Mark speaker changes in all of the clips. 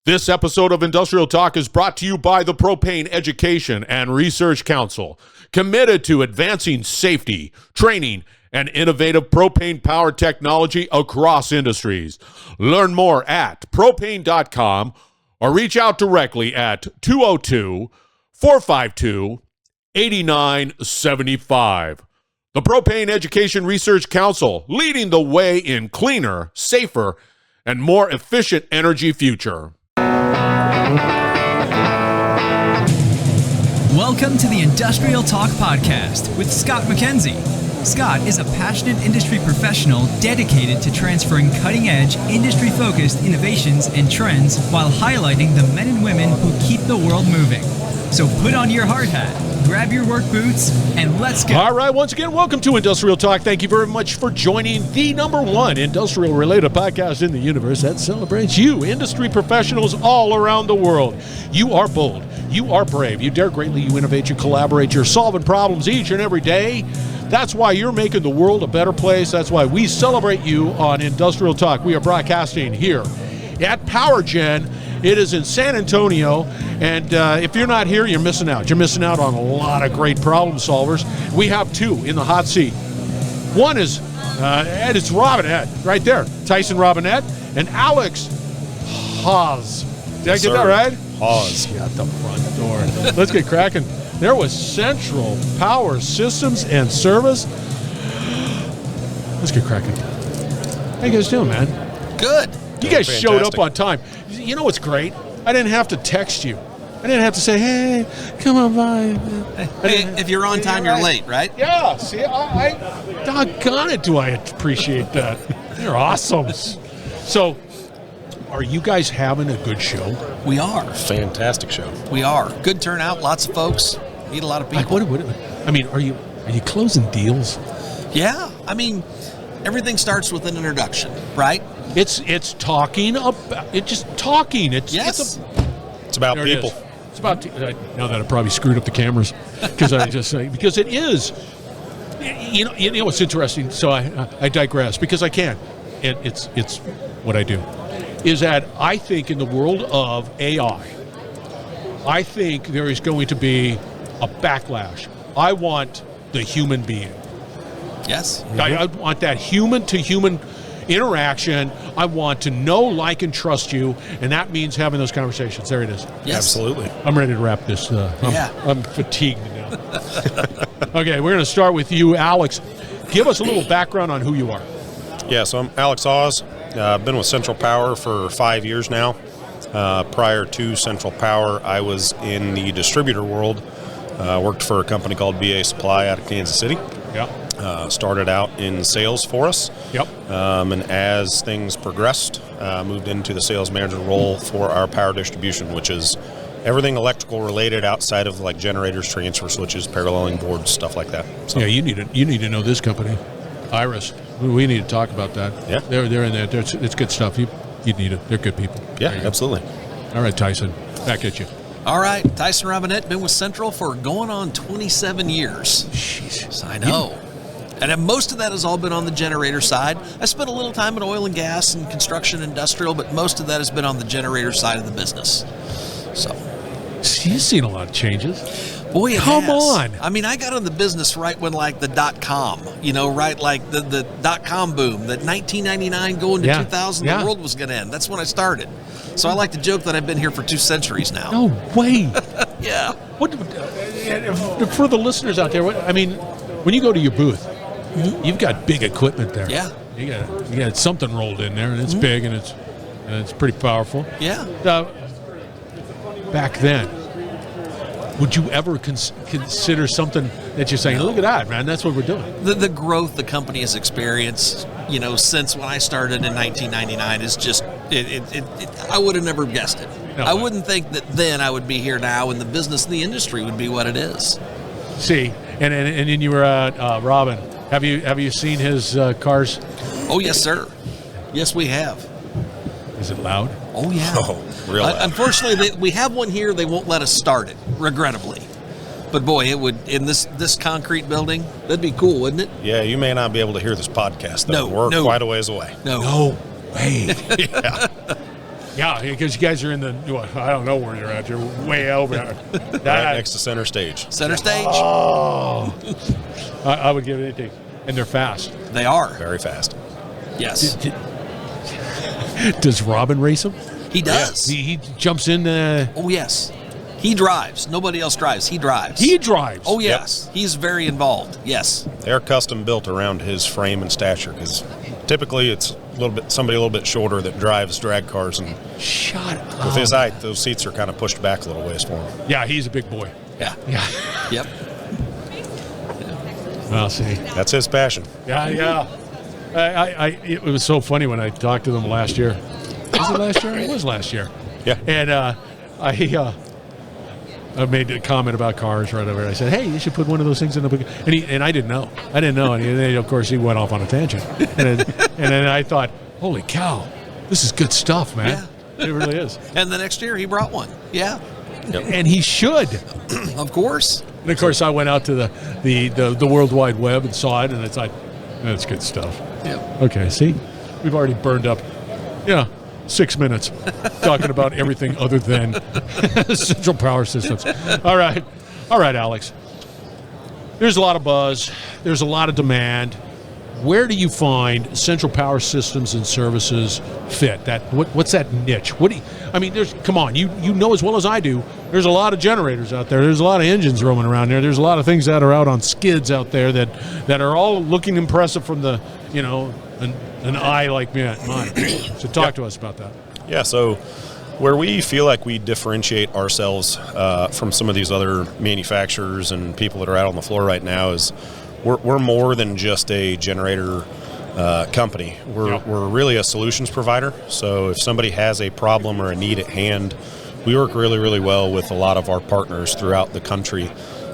Speaker 1: This episode of Industrial Talk is brought to you by the Propane Education and Research Council, committed to advancing safety, training, and innovative propane power technology across industries. Learn more at propane.com or reach out directly at 202-452-8975. The Propane Education Research Council, leading the way in cleaner, safer, and more efficient energy future.
Speaker 2: Welcome to the Industrial Talk Podcast with Scott McKenzie. Scott is a passionate industry professional dedicated to transferring cutting-edge, industry-focused innovations and trends while highlighting the men and women who keep the world moving. So put on your hard hat, grab your work boots, and let's go.
Speaker 1: All right, once again, welcome to Industrial Talk. Thank you very much for joining the number one industrial-related podcast in the universe that celebrates you, industry professionals all around the world. You are bold. You are brave. You dare greatly. You innovate. You collaborate. You're solving problems each and every day. That's why you're making the world a better place. That's why we celebrate you on Industrial Talk. We are broadcasting here at POWERGEN. It is in San Antonio, and if you're not here, you're missing out. You're missing out on a lot of great problem solvers. We have two in the hot seat. One is, it's Robinett, right there. Tyson Robinett, and Alex Hawes. Did I get that right?
Speaker 3: Hawes.
Speaker 1: At the front door. Let's get cracking. There was Central Power Systems and Service. Let's get cracking. How you guys doing, man?
Speaker 3: Good.
Speaker 1: You guys showed up on time. You know what's great? I didn't have to text you. I didn't have to say, hey, come on by.
Speaker 3: Hey, if you're on time, you're late, right?
Speaker 1: Yeah. See, I doggone it, do I appreciate that. You're awesome. So, are you guys having a good show?
Speaker 3: We are.
Speaker 4: Fantastic show.
Speaker 3: We are. Good turnout, lots of folks. Meet a lot of people.
Speaker 1: Like, I mean, are you closing deals?
Speaker 3: Yeah. I mean, everything starts with an introduction, right?
Speaker 1: It's talking about just talking. It's
Speaker 4: about people.
Speaker 1: It's about now that I probably screwed up the cameras because it is. You know what's interesting. So I digress because I can. It's what I do. Is that I think in the world of AI, I think there is going to be a backlash. I want the human being.
Speaker 3: Yes.
Speaker 1: Mm-hmm. I want that human-to-human interaction. I want to know, like, and trust you, and that means having those conversations. There it is.
Speaker 3: Yes.
Speaker 4: Absolutely.
Speaker 1: I'm ready to wrap this. I'm fatigued now. Okay, we're going to start with you, Alex. Give us a little background on who you are.
Speaker 4: Yeah, so I'm Alex Hawes. I've been with Central Power for 5 years now. Prior to Central Power, I was in the distributor world. Worked for a company called BA Supply out of Kansas City.
Speaker 1: Yeah.
Speaker 4: Started out in sales for us.
Speaker 1: Yep.
Speaker 4: And as things progressed, moved into the sales manager role for our power distribution, which is everything electrical related outside of like generators, transfer switches, paralleling boards, stuff like that. So,
Speaker 1: Yeah, you need to know this company, Iris. We need to talk about that.
Speaker 4: Yeah.
Speaker 1: They're in there. It's good stuff. You need it. They're good people.
Speaker 4: Yeah, absolutely.
Speaker 1: All right, Tyson, back at you.
Speaker 3: All right. Tyson Robinett, been with Central for going on 27 years.
Speaker 1: Jesus.
Speaker 3: I know. And most of that has all been on the generator side. I spent a little time in oil and gas and construction industrial, but most of that has been on the generator side of the business. So,
Speaker 1: You've seen a lot of changes.
Speaker 3: boy, it
Speaker 1: Come
Speaker 3: has.
Speaker 1: on.
Speaker 3: I mean, I got in the business right when like the .com, right? Like the .com boom, that 1999 going to 2000, the world was going to end. That's when I started. So I like to joke that I've been here for 2 centuries now.
Speaker 1: No way.
Speaker 3: Yeah.
Speaker 1: For the listeners out there, when you go to your booth, you've got big equipment there.
Speaker 3: Yeah.
Speaker 1: You got something rolled in there, and it's big, and it's pretty powerful.
Speaker 3: Yeah.
Speaker 1: Back then, would you ever consider something that you're saying, look at that, man, that's what we're doing?
Speaker 3: The growth the company has experienced, since when I started in 1999 is just, I would have never guessed it.
Speaker 1: No,
Speaker 3: I wouldn't think that then I would be here now and the business and the industry would be what it is.
Speaker 1: See, and then you were at Robin. Have you seen his cars?
Speaker 3: Oh, yes, sir. Yes, we have.
Speaker 1: Is it loud?
Speaker 3: Oh, yeah.
Speaker 4: Oh, real loud.
Speaker 3: Unfortunately, we have one here. They won't let us start it, regrettably. But boy, it would, in this concrete building, that'd be cool, wouldn't it?
Speaker 4: Yeah, you may not be able to hear this podcast, though.
Speaker 3: No,
Speaker 4: We're
Speaker 3: no.
Speaker 4: quite a ways away.
Speaker 3: No
Speaker 1: way.
Speaker 4: Yeah.
Speaker 1: Yeah, because you guys are in the, I don't know where you're at. You're way over there.
Speaker 4: Right next to center stage.
Speaker 3: Center stage.
Speaker 1: Oh. I would give it anything. And they're fast.
Speaker 3: They are.
Speaker 4: Very fast.
Speaker 3: Yes.
Speaker 1: Does Robin race them?
Speaker 3: He does.
Speaker 1: He jumps in.
Speaker 3: Oh, yes. He drives. Nobody else drives. He drives.
Speaker 1: He drives.
Speaker 3: Oh, yes. Yep. He's very involved. Yes.
Speaker 4: They're custom built around his frame and stature because typically it's somebody a little bit shorter that drives drag cars, and
Speaker 1: shut up.
Speaker 4: With his height, those seats are kind of pushed back a little ways for him.
Speaker 1: Yeah, he's a big boy.
Speaker 3: Yeah. Yep.
Speaker 1: Well, see.
Speaker 4: That's his passion.
Speaker 1: Yeah. It was so funny when I talked to them last year. Was it last year? It was last year.
Speaker 4: Yeah.
Speaker 1: And I made a comment about cars right over there. I said, "Hey, you should put one of those things in the book." And I didn't know. And then, of course, he went off on a tangent. And then I thought, "Holy cow, this is good stuff, man." Yeah. It really is.
Speaker 3: And the next year, he brought one. Yeah.
Speaker 1: Yep. And he should.
Speaker 3: Of course.
Speaker 1: And of course, I went out to the World Wide Web and saw it, and I thought, that's good stuff.
Speaker 3: Yeah.
Speaker 1: Okay, see? We've already burned up, 6 minutes talking about everything other than central power systems. All right, Alex. There's a lot of buzz. There's a lot of demand. Where do you find central power systems and services fit? What's that niche? Come on, you know as well as I do, there's a lot of generators out there. There's a lot of engines roaming around there. There's a lot of things that are out on skids out there that are all looking impressive from the, an eye like mine. So talk to us about that.
Speaker 4: Yeah, so where we feel like we differentiate ourselves from some of these other manufacturers and people that are out on the floor right now is we're more than just a generator company. We're really a solutions provider. So if somebody has a problem or a need at hand, we work really, really well with a lot of our partners throughout the country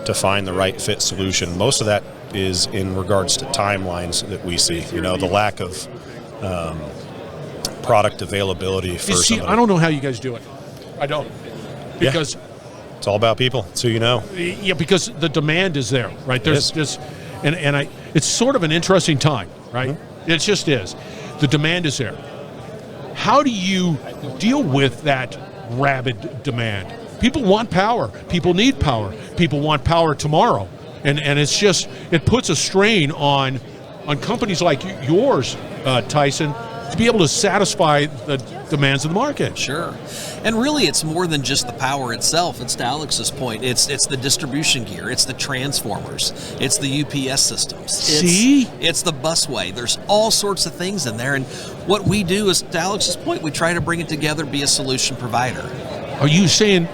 Speaker 4: to find the right fit solution. Most of that is in regards to timelines that we see. The lack of product availability for somebody.
Speaker 1: I don't know how you guys do it. I don't. Because
Speaker 4: it's all about people. So
Speaker 1: Yeah, because the demand is there, right? There's just it's sort of an interesting time, right? Mm-hmm. It just is. The demand is there. How do you deal with that rabid demand? People want power. People need power. People want power tomorrow. And it's just, it puts a strain on companies like yours, Tyson, to be able to satisfy the demands of the market.
Speaker 3: Sure. And really, it's more than just the power itself. It's to Alex's point. It's the distribution gear. It's the transformers. It's the UPS systems. It's the busway. There's all sorts of things in there. And what we do is, to Alex's point, we try to bring it together, be a solution provider.
Speaker 1: Are you saying,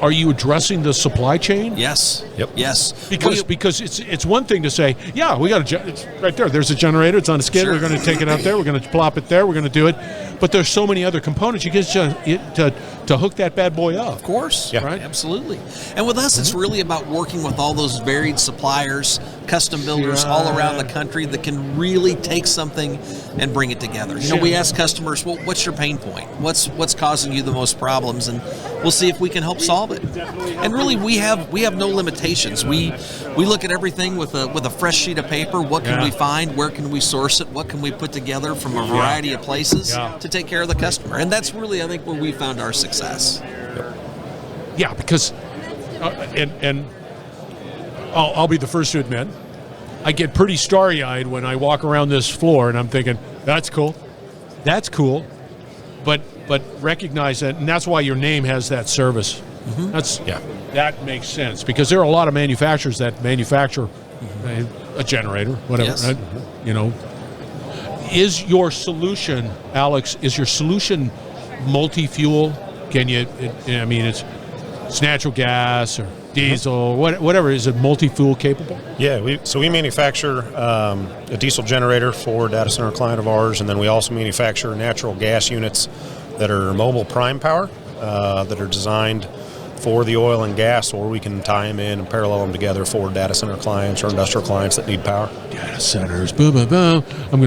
Speaker 1: are you addressing the supply chain?
Speaker 3: Yes.
Speaker 4: Yep.
Speaker 3: Yes.
Speaker 1: Because it's one thing to say, yeah, we got it's right there. There's a generator. It's on a skid. Sure. We're going to take it out there. We're going to plop it there. We're going to do it. But there's so many other components. You get to hook that bad boy up.
Speaker 3: Of course.
Speaker 1: Yeah. Right?
Speaker 3: Absolutely. And with us, it's really about working with all those varied suppliers, custom builders all around the country that can really take something and bring it together. We ask customers, well, what's your pain point? What's causing you the most problems? And we'll see if we can help solve it. And really, we have no limitations. We look at everything with a fresh sheet of paper. What can we find? Where can we source it? What can we put together from a variety of places to take care of the customer? And that's really, I think, where we found our success.
Speaker 1: Yeah, because and I'll be the first to admit, I get pretty starry-eyed when I walk around this floor and I'm thinking, that's cool, but recognize that, and that's why your name has that service. Mm-hmm. That makes sense, because there are a lot of manufacturers that manufacture a generator, whatever.
Speaker 3: Yes.
Speaker 1: Is your solution, Alex? Is your solution multi-fuel? Can you? It's natural gas or diesel, whatever. Is it multi-fuel capable?
Speaker 4: Yeah, we manufacture a diesel generator for a data center client of ours, and then we also manufacture natural gas units that are mobile prime power that are designed for the oil and gas, or we can tie them in and parallel them together for data center clients or industrial clients that need power.
Speaker 1: Data centers, boom, boom, boom. I'm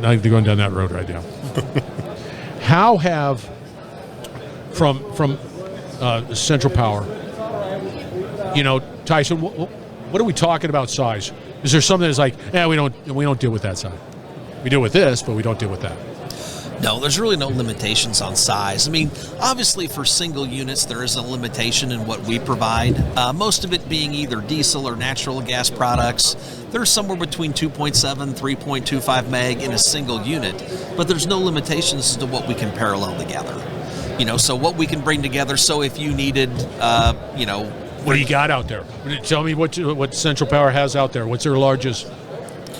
Speaker 1: not going down that road right now. How have from Central Power, Tyson, what are we talking about size? Is there something that's like, we don't deal with that side. We deal with this, but we don't deal with that.
Speaker 3: No, there's really no limitations on size. I mean, obviously for single units, there is a limitation in what we provide. Most of it being either diesel or natural gas products. There's somewhere between 2.7, 3.25 meg in a single unit, but there's no limitations as to what we can parallel together. So what we can bring together. So if you needed,
Speaker 1: what do you got out there? Tell me what Central Power has out there. What's their largest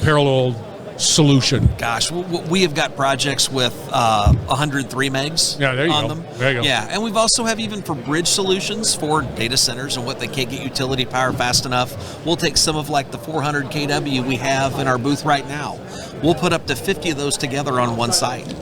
Speaker 1: parallel solution?
Speaker 3: Gosh, we have got projects with 103 megs on them.
Speaker 1: There you go.
Speaker 3: Yeah, and we've also have even for bridge solutions for data centers and what they can't get utility power fast enough. We'll take some of like the 400 kW we have in our booth right now. We'll put up to 50 of those together on one site.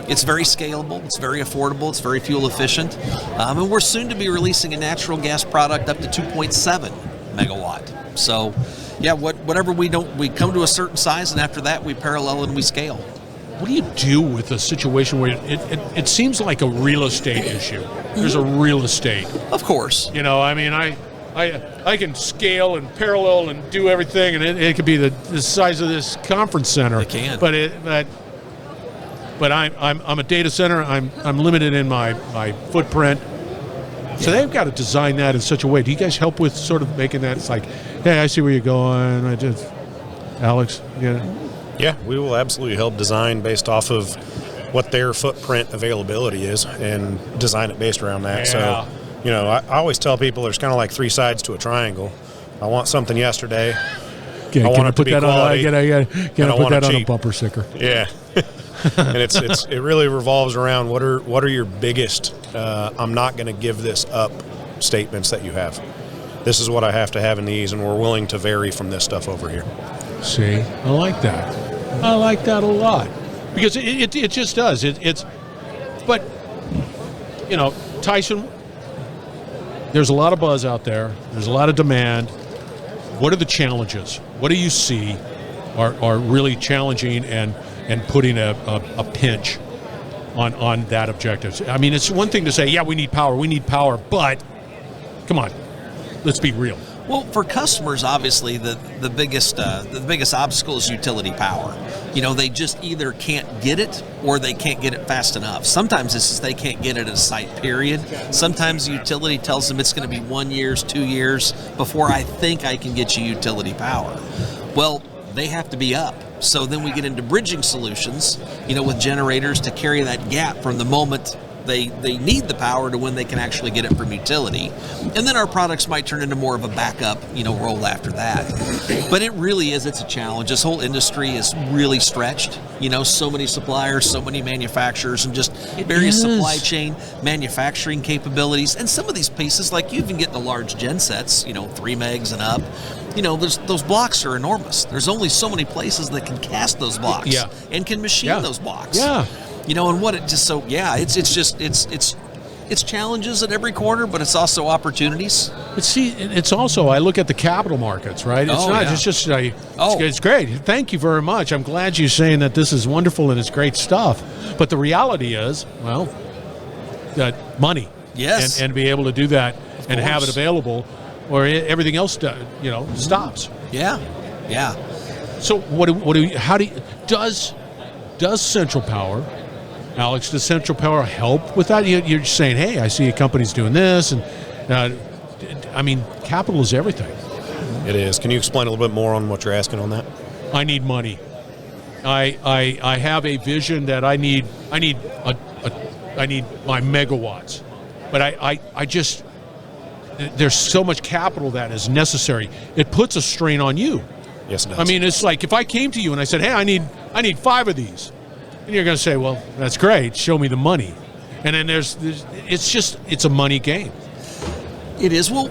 Speaker 3: It's very scalable, it's very affordable, it's very fuel efficient, and we're soon to be releasing a natural gas product up to 2.7 megawatt. So, yeah, whatever we come to a certain size, and after that we parallel and we scale.
Speaker 1: What do you do with a situation where it seems like a real estate issue? There's a real estate.
Speaker 3: Of course.
Speaker 1: I can scale and parallel and do everything, and it could be the size of this conference center.
Speaker 3: It can.
Speaker 1: But I'm a data center. I'm limited in my footprint. So they've got to design that in such a way. Do you guys help with sort of making that? It's like, hey, I see where you're going. Alex,
Speaker 4: Yeah, we will absolutely help design based off of what their footprint availability is and design it based around that.
Speaker 1: Yeah.
Speaker 4: So, I always tell people there's kind of like three sides to a triangle. I want something yesterday.
Speaker 1: Can I put that on a bumper sticker?
Speaker 4: Yeah. And it really revolves around what are your biggest I'm not going to give this up statements that you have. This is what I have to have in these, and we're willing to vary from this stuff over here.
Speaker 1: See, I like that. I like that a lot because it just does. But Tyson, there's a lot of buzz out there. There's a lot of demand. What are the challenges? What do you see are really challenging and putting a pinch on that objective? I mean, it's one thing to say, yeah, we need power, but come on, let's be real.
Speaker 3: Well, for customers, obviously, the biggest obstacle is utility power. They just either can't get it or they can't get it fast enough. Sometimes it's just they can't get it at a site, period. Sometimes the utility tells them it's going to be 1 year, 2 years before I think I can get you utility power. Well, they have to be up. So then we get into bridging solutions, with generators to carry that gap from the moment they need the power to when they can actually get it from utility. And then our products might turn into more of a backup, role after that. But it's a challenge. This whole industry is really stretched. So many suppliers, so many manufacturers, and just various supply chain manufacturing capabilities. And some of these pieces, like you even get the large gen sets, 3 megs and up. Those blocks are enormous. There's only so many places that can cast those blocks and can machine those blocks.
Speaker 1: Yeah.
Speaker 3: It's challenges at every corner, but it's also opportunities.
Speaker 1: But see, it's also, I look at the capital markets, right? It's great. Thank you very much. I'm glad you're saying that this is wonderful and it's great stuff. But the reality is, that money.
Speaker 3: Yes.
Speaker 1: And be able to do that and have it available, or everything else, stops.
Speaker 3: Yeah. Yeah.
Speaker 1: So does Central Power, Alex, does Central Power help with that? You're just saying, hey, I see a company's doing this, and capital is everything.
Speaker 4: It is. Can you explain a little bit more on what you're asking on that?
Speaker 1: I need money. I have a vision that I need my megawatts, but I just there's so much capital that is necessary. It puts a strain on you.
Speaker 4: Yes, it does.
Speaker 1: I mean, it's like if I came to you and I said, hey, I need 5 of these. And you're going to say, well, that's great. Show me the money. And then it's a money game.
Speaker 3: It is. Well,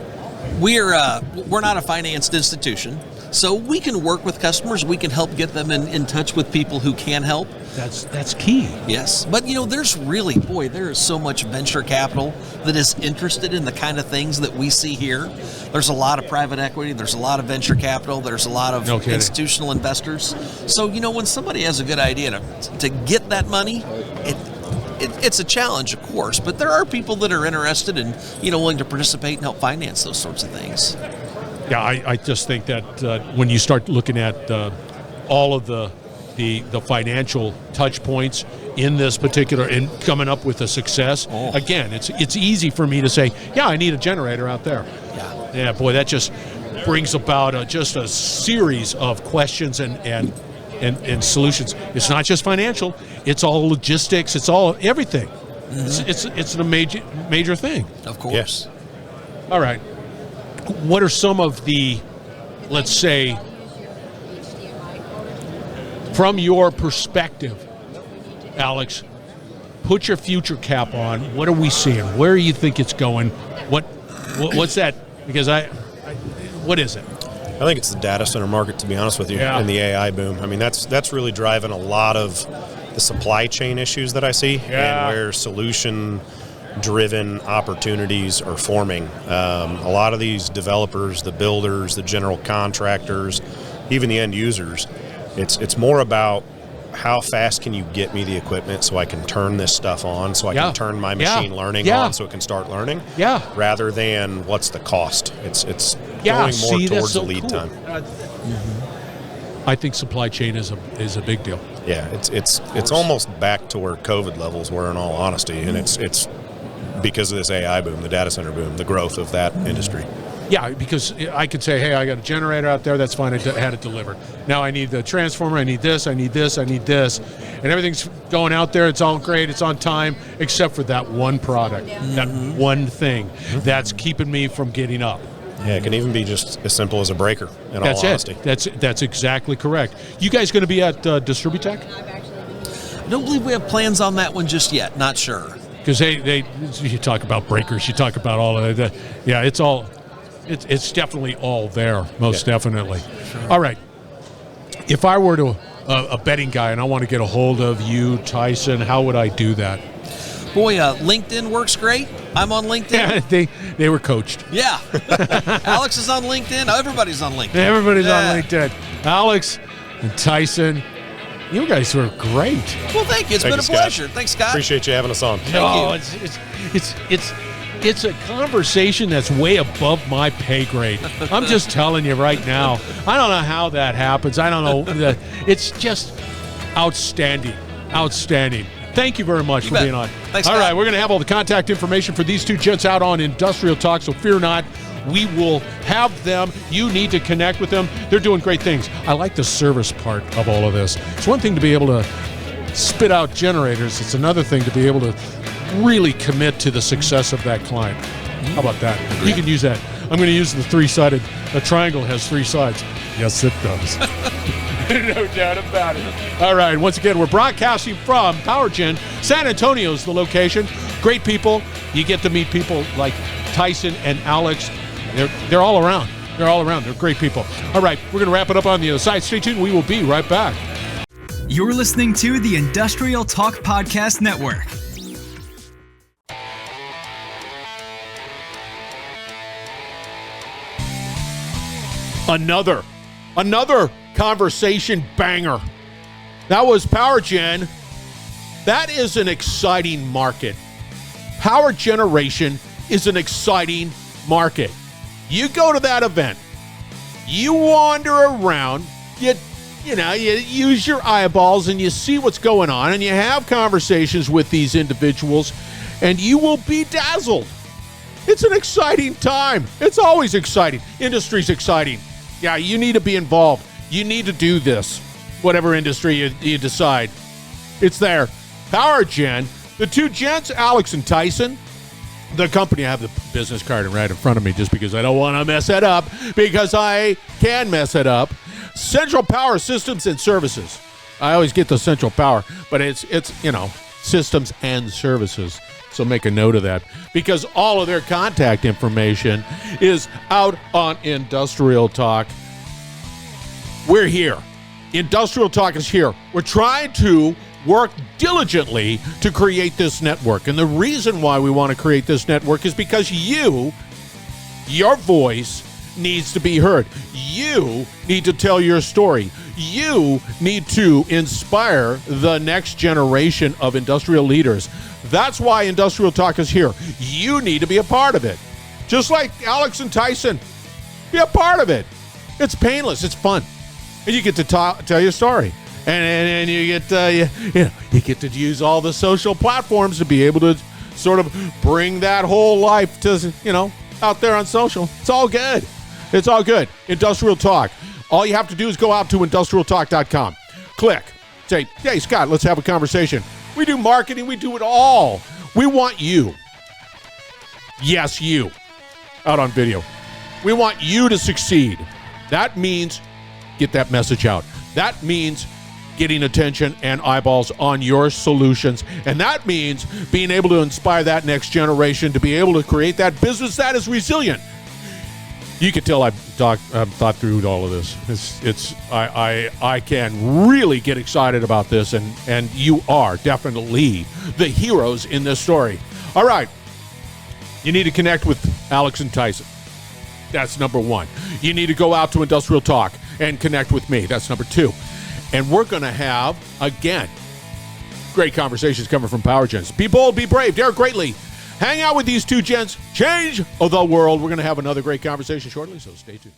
Speaker 3: we're not a financed institution, so we can work with customers. We can help get them in touch with people who can help.
Speaker 1: That's key.
Speaker 3: Yes. But, there's really, there is so much venture capital that is interested in the kind of things that we see here. There's a lot of private equity. There's a lot of venture capital. There's a lot of institutional investors. So, when somebody has a good idea to get that money, it's a challenge, of course. But there are people that are interested and, willing to participate and help finance those sorts of things.
Speaker 1: Yeah, I just think that when you start looking at all of the financial touch points in this particular, in coming up with a success. Again, it's easy for me to say, yeah, I need a generator out there. Yeah, boy, that just brings about just a series of questions and solutions. It's not just financial; it's all logistics. It's all everything. It's a major thing.
Speaker 3: Of course.
Speaker 4: Yes.
Speaker 1: All right. What are some of the, let's say, from your perspective, Alex, put your future cap on. What are we seeing? Where do you think it's going? What's that? Because what is it?
Speaker 4: I think it's the data center market, to be honest with you, and the AI boom. I mean, that's really driving a lot of the supply chain issues that I see, and where solution-driven opportunities are forming. A lot of these developers, the builders, the general contractors, even the end users, it's more about how fast can you get me the equipment so I can turn this stuff on, so I can turn my machine learning on so it can start learning, rather than what's the cost. It's going more towards the lead time.
Speaker 1: I think supply chain is a big deal.
Speaker 4: Yeah, it's almost back to where COVID levels were, in all honesty, and it's because of this AI boom, the data center boom, the growth of that industry.
Speaker 1: Yeah, because I could say, hey, I got a generator out there, that's fine, I had it delivered. Now I need the transformer, I need this, and everything's going out there, it's all great, it's on time, except for that one product, that one thing that's keeping me from getting up.
Speaker 4: Yeah, it can even be just as simple as a breaker, in all honesty.
Speaker 1: That's exactly correct. You guys going to be at Distributech?
Speaker 3: I don't believe we have plans on that one just yet. Not sure.
Speaker 1: Because you talk about breakers, you talk about all of that. Yeah, it's definitely all there, most definitely. Sure. All right. If I were to a betting guy and I want to get a hold of you, Tyson, how would I do that?
Speaker 3: Boy, LinkedIn works great. I'm on LinkedIn.
Speaker 1: Yeah, they were coached.
Speaker 3: Yeah. Alex is on LinkedIn. Everybody's on LinkedIn.
Speaker 1: Everybody's on LinkedIn. Alex and Tyson, you guys were great.
Speaker 3: Well, thank you. It's been a pleasure. Thanks, Scott.
Speaker 4: Appreciate you having us on.
Speaker 3: Thank you.
Speaker 1: It's a conversation that's way above my pay grade. I'm just telling you right now. I don't know how that happens. I don't know. It's just outstanding. Outstanding. Thank you very much for being on.
Speaker 3: Thanks,
Speaker 1: all
Speaker 3: Scott.
Speaker 1: right, we're going to have all the contact information for these two gents out on Industrial Talk, so fear not. We will have them. You need to connect with them. They're doing great things. I like the service part of all of this. It's one thing to be able to spit out generators. It's another thing to be able to really commit to the success of that client. How about that? You can use that. I'm going to use the three-sided. A triangle has three sides. Yes, it does. No doubt about it. All right, once again, we're broadcasting from POWERGEN. San Antonio's the location. Great people. You get to meet people like Tyson and Alex. They're all around. They're all around. They're great people. All right, we're going to wrap it up on the other side. Stay tuned. We will be right back.
Speaker 2: You're listening to the Industrial Talk Podcast Network.
Speaker 1: Another conversation banger. That was POWERGEN. That is an exciting market. Power generation is an exciting market. You go to that event, you wander around, you use your eyeballs and you see what's going on and you have conversations with these individuals and you will be dazzled. It's an exciting time. It's always exciting. Industry's exciting. Yeah, you need to be involved. You need to do this, whatever industry you decide. It's there. POWERGEN, the two gents, Alex and Tyson. The company, I have the business card right in front of me just because I don't want to mess it up, because I can mess it up. Central Power Systems and Services. I always get the Central Power, but it's systems and services. So make a note of that, because all of their contact information is out on Industrial Talk. We're here. Industrial Talk is here. We're trying to work diligently to create this network. And the reason why we want to create this network is because your voice needs to be heard. You need to tell your story. You need to inspire the next generation of industrial leaders. That's why Industrial Talk is here. You need to be a part of it. Just like Alex and Tyson, be a part of it. It's painless. It's fun. And you get to tell your story. And you get You get to use all the social platforms to be able to sort of bring that whole life to, out there on social. It's all good. It's all good. Industrial Talk. All you have to do is go out to industrialtalk.com. Click. Say, hey, Scott, let's have a conversation. We do marketing. We do it all. We want you. Yes, you. Out on video. We want you to succeed. That means get that message out. That means getting attention and eyeballs on your solutions. And that means being able to inspire that next generation to be able to create that business that is resilient. You can tell I've thought through all of this. I can really get excited about this, and you are definitely the heroes in this story. All right. You need to connect with Alex and Tyson. That's number one. You need to go out to Industrial Talk and connect with me. That's number two. And we're going to have, again, great conversations coming from POWERGENs. Be bold, be brave, dare greatly. Hang out with these two gents. Change the world. We're going to have another great conversation shortly, so stay tuned.